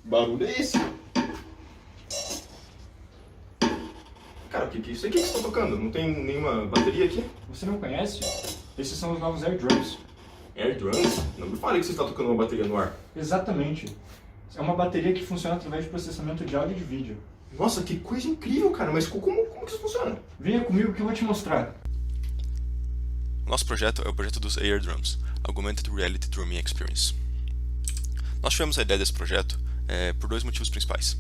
barulho é esse? Cara, o que é isso aqui que você tá tocando? Não tem nenhuma bateria aqui? Você não conhece? Esses são os novos Air Drums. Air Drums? Não me fale que você está tocando uma bateria no ar. Exatamente. É uma bateria que funciona através de processamento de áudio e de vídeo. Nossa, que coisa incrível, cara. Mas como que isso funciona? Venha comigo que eu vou te mostrar. Nosso projeto é o projeto dos Air Drums, Augmented Reality Drumming Experience. Nós tivemos a ideia desse projeto por dois motivos principais.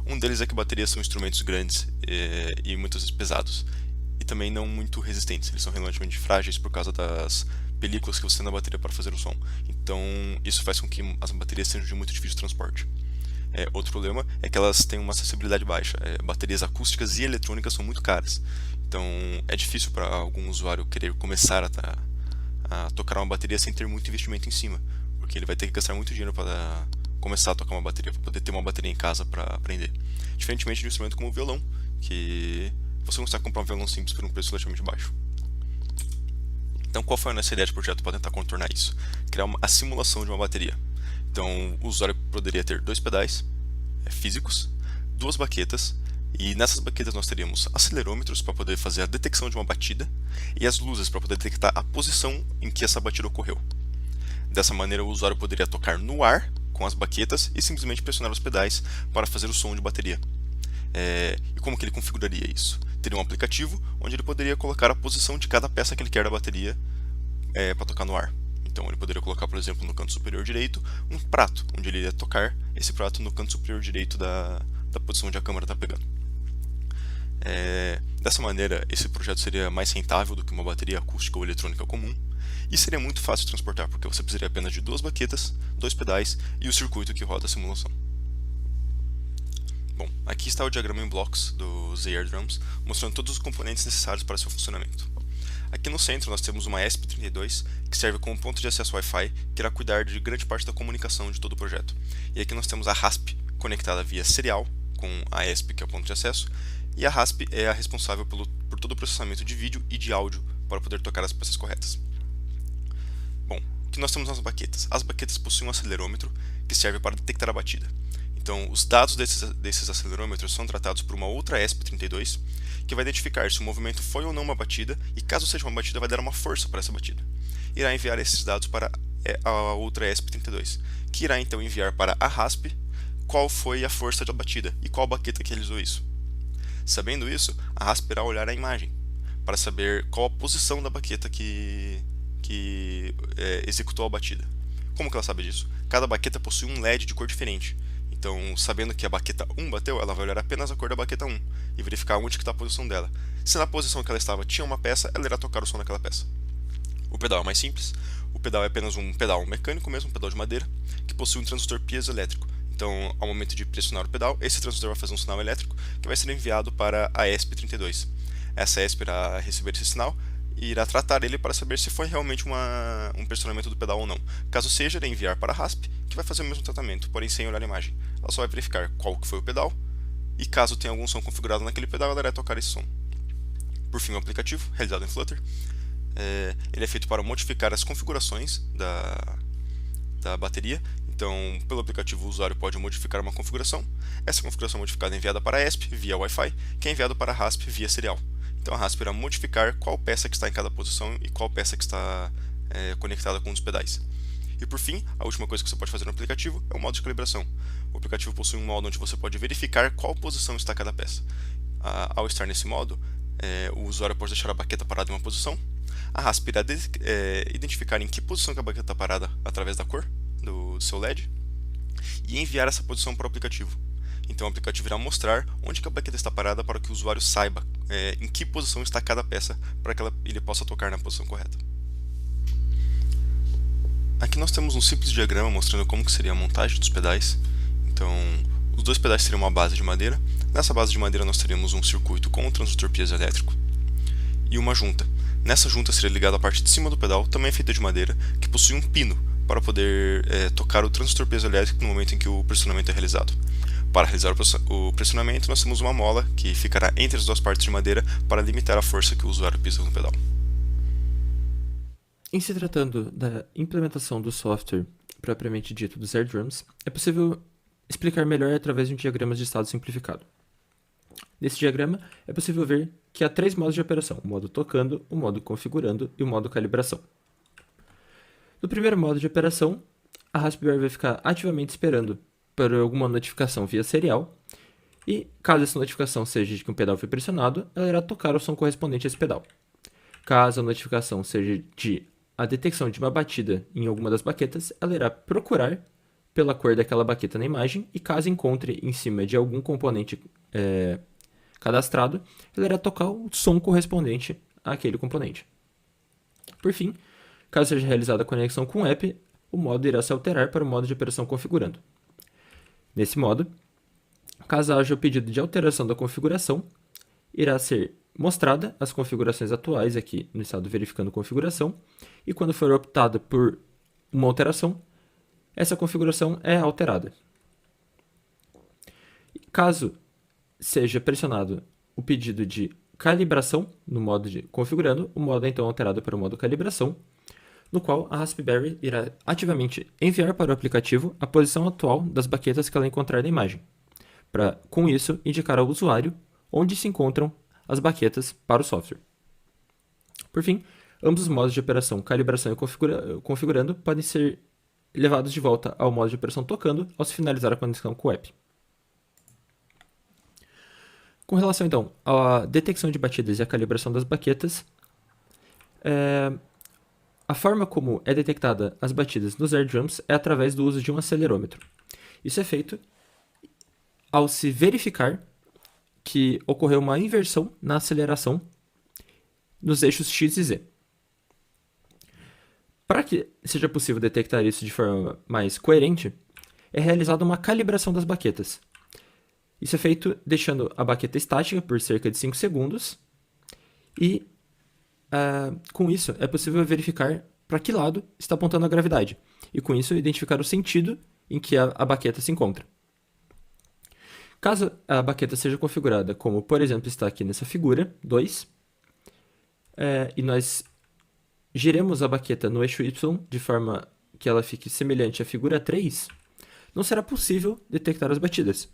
Um deles é que baterias são instrumentos grandes e muitas vezes pesados, e também não muito resistentes. Eles são relativamente frágeis por causa das películas que você tem na bateria para fazer o som. Então isso faz com que as baterias sejam de muito difícil transporte. Outro problema é que elas têm uma acessibilidade baixa. Baterias acústicas e eletrônicas são muito caras. Então é difícil para algum usuário querer começar a tocar uma bateria sem ter muito investimento em cima, porque ele vai ter que gastar muito dinheiro para começar a tocar uma bateria, para poder ter uma bateria em casa para aprender. Diferentemente de um instrumento como o violão, que você consegue comprar um violão simples por um preço relativamente baixo. Então qual foi a nossa ideia de projeto para tentar contornar isso? Criar a simulação de uma bateria. Então o usuário poderia ter dois pedais físicos, duas baquetas, e nessas baquetas nós teríamos acelerômetros para poder fazer a detecção de uma batida e as luzes para poder detectar a posição em que essa batida ocorreu. Dessa maneira o usuário poderia tocar no ar com as baquetas e simplesmente pressionar os pedais para fazer o som de bateria. E como que ele configuraria isso? Teria um aplicativo onde ele poderia colocar a posição de cada peça que ele quer da bateria para tocar no ar. Então ele poderia colocar, por exemplo, no canto superior direito, um prato, onde ele iria tocar esse prato no canto superior direito da posição onde a câmera está pegando. Dessa maneira, esse projeto seria mais rentável do que uma bateria acústica ou eletrônica comum, e seria muito fácil de transportar, porque você precisaria apenas de duas baquetas, dois pedais e o circuito que roda a simulação. Bom, aqui está o diagrama em blocos dos Air Drums, mostrando todos os componentes necessários para seu funcionamento. Aqui no centro nós temos uma ESP32, que serve como ponto de acesso Wi-Fi, que irá cuidar de grande parte da comunicação de todo o projeto. E aqui nós temos a RASP, conectada via serial, com a ESP, que é o ponto de acesso, e a RASP é a responsável por todo o processamento de vídeo e de áudio para poder tocar as peças corretas. Bom, aqui nós temos as baquetas. As baquetas possuem um acelerômetro que serve para detectar a batida. Então, os dados desses acelerômetros são tratados por uma outra ESP32, que vai identificar se o movimento foi ou não uma batida, e caso seja uma batida, vai dar uma força para essa batida. Irá enviar esses dados para a outra ESP32, que irá então enviar para a RASP qual foi a força da batida e qual baqueta que realizou isso. Sabendo isso, a RASP irá olhar a imagem para saber qual a posição da baqueta que executou a batida. Como que ela sabe disso? Cada baqueta possui um LED de cor diferente. Então, sabendo que a baqueta 1 bateu, ela vai olhar apenas a cor da baqueta 1 e verificar onde está a posição dela. Se na posição que ela estava tinha uma peça, ela irá tocar o som daquela peça. O pedal é mais simples. O pedal é apenas um pedal mecânico mesmo, um pedal de madeira, que possui um transdutor piezoelétrico. Então, ao momento de pressionar o pedal, esse transdutor vai fazer um sinal elétrico que vai ser enviado para a ESP32. Essa ESP irá receber esse sinal e irá tratar ele para saber se foi realmente um pressionamento do pedal ou não. Caso seja, irá enviar para a RASP, que vai fazer o mesmo tratamento, porém sem olhar a imagem. Ela só vai verificar qual que foi o pedal, e caso tenha algum som configurado naquele pedal, ela irá tocar esse som. Por fim, o aplicativo, realizado em Flutter, ele é feito para modificar as configurações da bateria. Então, pelo aplicativo, o usuário pode modificar uma configuração. Essa configuração modificada é enviada para a ESP via Wi-Fi, que é enviado para a RASP via serial. Então a RASP irá modificar qual peça que está em cada posição e qual peça que está conectada com os pedais. E por fim, a última coisa que você pode fazer no aplicativo é o modo de calibração. O aplicativo possui um modo onde você pode verificar qual posição está cada peça. Ao estar nesse modo, o usuário pode deixar a baqueta parada em uma posição. A RASP irá identificar em que posição que a baqueta está parada através da cor do seu LED e enviar essa posição para o aplicativo. Então o aplicativo irá mostrar onde que a baqueta está parada para que o usuário saiba em que posição está cada peça para que ele possa tocar na posição correta. Aqui nós temos um simples diagrama mostrando como que seria a montagem dos pedais. Então os dois pedais seriam uma base de madeira. Nessa base de madeira nós teríamos um circuito com um transdutor piezoelétrico e uma junta. Nessa junta seria ligada a parte de cima do pedal, também feita de madeira, que possui um pino para poder tocar o transdutor piezoelétrico no momento em que o pressionamento é realizado. Para realizar o pressionamento, nós temos uma mola que ficará entre as duas partes de madeira para limitar a força que o usuário pisa no pedal. Em se tratando da implementação do software propriamente dito dos Air Drums, é possível explicar melhor através de um diagrama de estado simplificado. Nesse diagrama, é possível ver que há 3 modos de operação: o modo tocando, o modo configurando e o modo calibração. No primeiro modo de operação, a Raspberry vai ficar ativamente esperando por alguma notificação via serial, e caso essa notificação seja de que um pedal foi pressionado, ela irá tocar o som correspondente a esse pedal. Caso a notificação seja de a detecção de uma batida em alguma das baquetas, ela irá procurar pela cor daquela baqueta na imagem, e caso encontre em cima de algum componente cadastrado, ela irá tocar o som correspondente àquele componente. Por fim, caso seja realizada a conexão com o app, o modo irá se alterar para o modo de operação configurando. Nesse modo, caso haja o pedido de alteração da configuração, irá ser mostrada as configurações atuais aqui no estado verificando configuração, e quando for optada por uma alteração, essa configuração é alterada. Caso seja pressionado o pedido de calibração no modo de configurando, o modo é então alterado para o modo calibração, no qual a Raspberry irá ativamente enviar para o aplicativo a posição atual das baquetas que ela encontrar na imagem, para, com isso, indicar ao usuário onde se encontram as baquetas para o software. Por fim, ambos os modos de operação calibração e configurando podem ser levados de volta ao modo de operação tocando ao se finalizar a conexão com o app. Com relação, então, à detecção de batidas e à calibração das baquetas, a forma como é detectada as batidas nos air drums é através do uso de um acelerômetro. Isso é feito ao se verificar que ocorreu uma inversão na aceleração nos eixos X e Z. Para que seja possível detectar isso de forma mais coerente, é realizada uma calibração das baquetas. Isso é feito deixando a baqueta estática por cerca de 5 segundos e, com isso, é possível verificar para que lado está apontando a gravidade e, com isso, identificar o sentido em que a baqueta se encontra. Caso a baqueta seja configurada como, por exemplo, está aqui nessa figura 2, e nós giremos a baqueta no eixo Y de forma que ela fique semelhante à figura 3, não será possível detectar as batidas,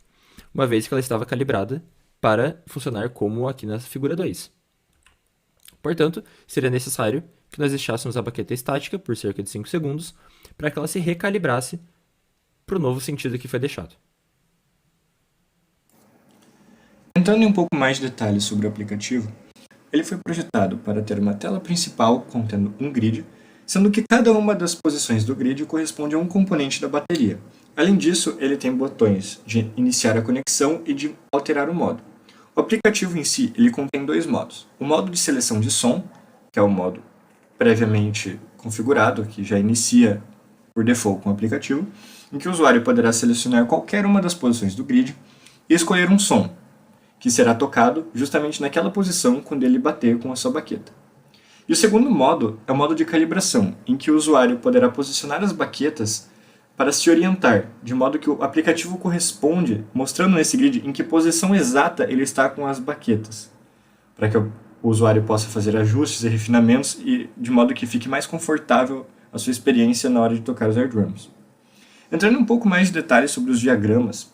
uma vez que ela estava calibrada para funcionar como aqui na figura 2. Portanto, seria necessário que nós deixássemos a baqueta estática por cerca de 5 segundos para que ela se recalibrasse para o novo sentido que foi deixado. Entrando em um pouco mais de detalhes sobre o aplicativo, ele foi projetado para ter uma tela principal contendo um grid, sendo que cada uma das posições do grid corresponde a um componente da bateria. Além disso, ele tem botões de iniciar a conexão e de alterar o modo. O aplicativo em si ele contém 2 modos. O modo de seleção de som, que é o modo previamente configurado, que já inicia por default com o aplicativo, em que o usuário poderá selecionar qualquer uma das posições do grid e escolher um som, que será tocado justamente naquela posição quando ele bater com a sua baqueta. E o segundo modo é o modo de calibração, em que o usuário poderá posicionar as baquetas para se orientar, de modo que o aplicativo corresponde, mostrando nesse grid em que posição exata ele está com as baquetas, para que o usuário possa fazer ajustes e refinamentos e de modo que fique mais confortável a sua experiência na hora de tocar os air drums. Entrando um pouco mais de detalhes sobre os diagramas,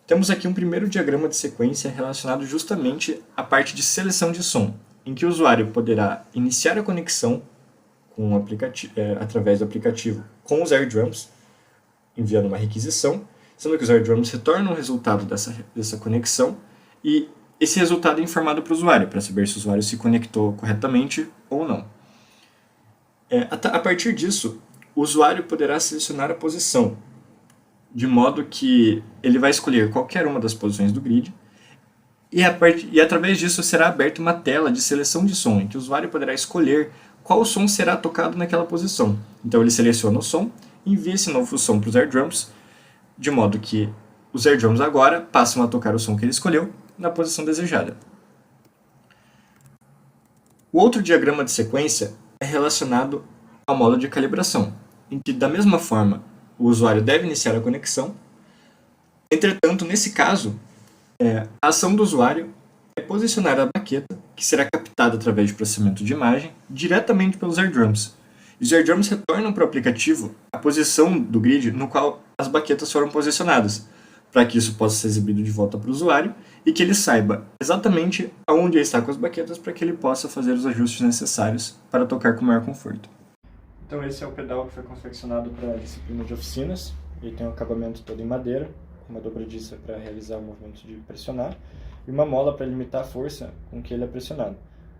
temos aqui um primeiro diagrama de sequência relacionado justamente à parte de seleção de som, em que o usuário poderá iniciar a conexão com o através do aplicativo com os air drums, enviando uma requisição, sendo que os air drums retornam o resultado dessa conexão e esse resultado é informado para o usuário, para saber se o usuário se conectou corretamente ou não. A partir disso, o usuário poderá selecionar a posição, de modo que ele vai escolher qualquer uma das posições do grid e através disso será aberta uma tela de seleção de som, em que o usuário poderá escolher qual som será tocado naquela posição. Então ele seleciona o som e envia esse novo som para os air drums, de modo que os air drums agora passam a tocar o som que ele escolheu na posição desejada. O outro diagrama de sequência é relacionado ao modo de calibração, em que da mesma forma o usuário deve iniciar a conexão. Entretanto, nesse caso, a ação do usuário é posicionar a baqueta, que será captada através de processamento de imagem, diretamente pelos air drums. Os air drums retornam para o aplicativo a posição do grid no qual as baquetas foram posicionadas, para que isso possa ser exibido de volta para o usuário e que ele saiba exatamente aonde ele está com as baquetas para que ele possa fazer os ajustes necessários para tocar com maior conforto. Então esse é o pedal que foi confeccionado para a disciplina de oficinas. Ele tem um acabamento todo em madeira, uma dobradiça para realizar o movimento de pressionar e uma mola para limitar a força com que ele é pressionado.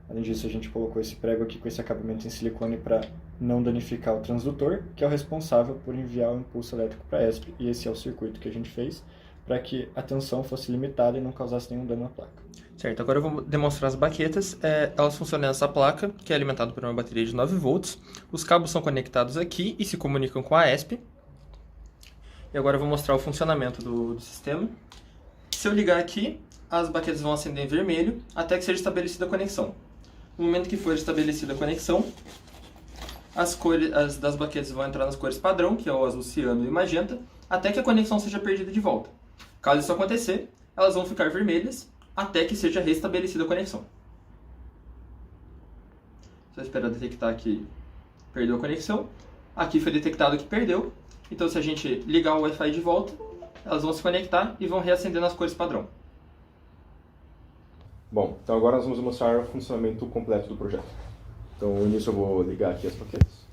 Além disso, a gente colocou esse prego aqui com esse acabamento em silicone para não danificar o transdutor, que é o responsável por enviar o impulso elétrico para a ESP, e esse é o circuito que a gente fez para que a tensão fosse limitada e não causasse nenhum dano à placa. Certo, agora eu vou demonstrar as baquetas. Elas funcionam nessa placa, que é alimentada por uma bateria de 9 volts. Os cabos são conectados aqui e se comunicam com a ESP. E agora eu vou mostrar o funcionamento do sistema. Se eu ligar aqui, as baquetas vão acender em vermelho até que seja estabelecida a conexão. No momento que for estabelecida a conexão, as cores das baquetas vão entrar nas cores padrão, que é o azul, ciano e magenta, até que a conexão seja perdida de volta. Caso isso acontecer, elas vão ficar vermelhas até que seja restabelecida a conexão. Só esperar detectar que perdeu a conexão. Aqui foi detectado que perdeu. Então, se a gente ligar o Wi-Fi de volta, elas vão se conectar e vão reacender nas cores padrão. Bom, então agora nós vamos mostrar o funcionamento completo do projeto. Então, no início eu vou ligar aqui as baquetas.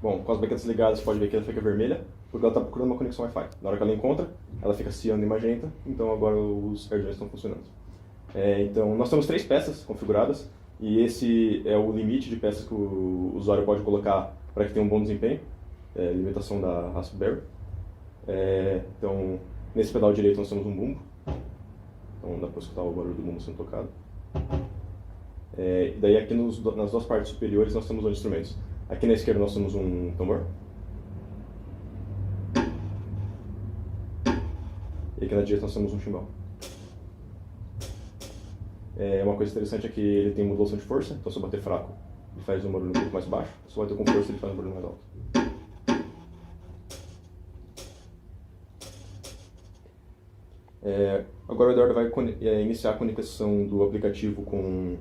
Bom, com as baquetas ligadas, você pode ver que ela fica vermelha, porque ela está procurando uma conexão Wi-Fi. Na hora que ela encontra, ela fica ciano e magenta, então agora os AirJoys estão funcionando. Então, nós temos 3 peças configuradas, e esse é o limite de peças que o usuário pode colocar para que tenha um bom desempenho, limitação da Raspberry. Então, nesse pedal direito nós temos um bumbo, então dá para escutar o barulho do bumbo sendo tocado. E daí aqui nas 2 partes superiores nós temos 2 instrumentos. Aqui na esquerda nós temos um tambor. E aqui na direita nós temos um chimbal. Uma coisa interessante é que ele tem modulação de força, então se eu bater fraco ele faz um barulho um pouco mais baixo, se eu bater com força ele faz um barulho mais alto. Agora o Eduardo vai iniciar a conexão do aplicativo com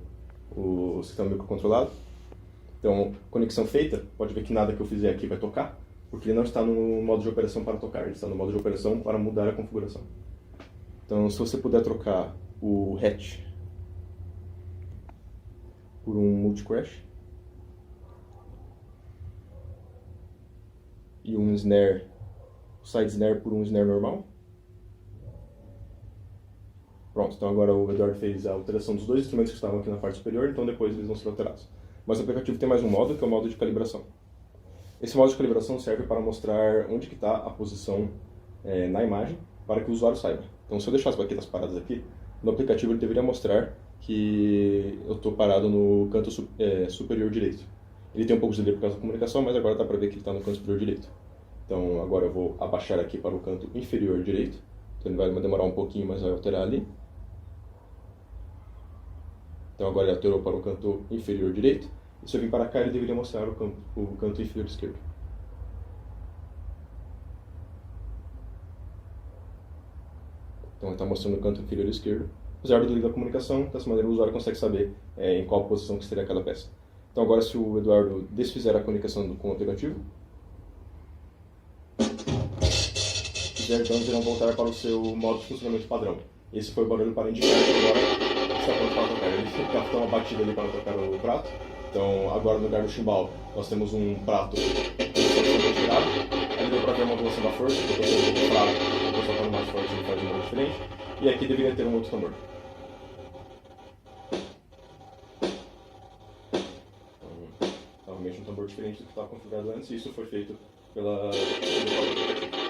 o sistema microcontrolado. Então, conexão feita, pode ver que nada que eu fizer aqui vai tocar, porque ele não está no modo de operação para tocar, ele está no modo de operação para mudar a configuração. Então, se você puder trocar o hatch por um multi-crash e um snare, o side snare por um snare normal. Pronto, então agora o Eduardo fez a alteração dos 2 instrumentos que estavam aqui na parte superior, então depois eles vão ser alterados. Mas o aplicativo tem mais um modo, que é o modo de calibração. Esse modo de calibração serve para mostrar onde que está a posição na imagem, para que o usuário saiba. Então, se eu deixar as baquetas paradas aqui, no aplicativo ele deveria mostrar que eu estou parado no canto superior direito. Ele tem um pouco de delay por causa da comunicação, mas agora dá para ver que ele está no canto superior direito. Então, agora eu vou abaixar aqui para o canto inferior direito. Então, ele vai demorar um pouquinho, mas vai alterar ali. Então agora ele alterou para o canto inferior direito. E se eu vir para cá, ele deveria mostrar o canto inferior esquerdo. Então ele está mostrando o canto inferior esquerdo. Apesar do delay da comunicação, dessa maneira o usuário consegue saber em qual posição que estaria cada peça. Então agora, se o Eduardo desfizer a conexão com o aplicativo, os AirJoys irão voltar para o seu modo de funcionamento padrão. Esse foi o barulho para indicar que agora está pronto para tocar. Ele captou uma batida ali para tocar o prato. Então agora no lugar do chimbal nós temos um prato retirado. Aí deu para ver a modulação da força, porque eu estou um prato, eu estou tocando mais forte, ele faz um barulho diferente. E aqui deveria ter um outro tambor. Então, realmente um tambor diferente do que estava configurado antes, e isso foi feito pelo próprio aplicativo.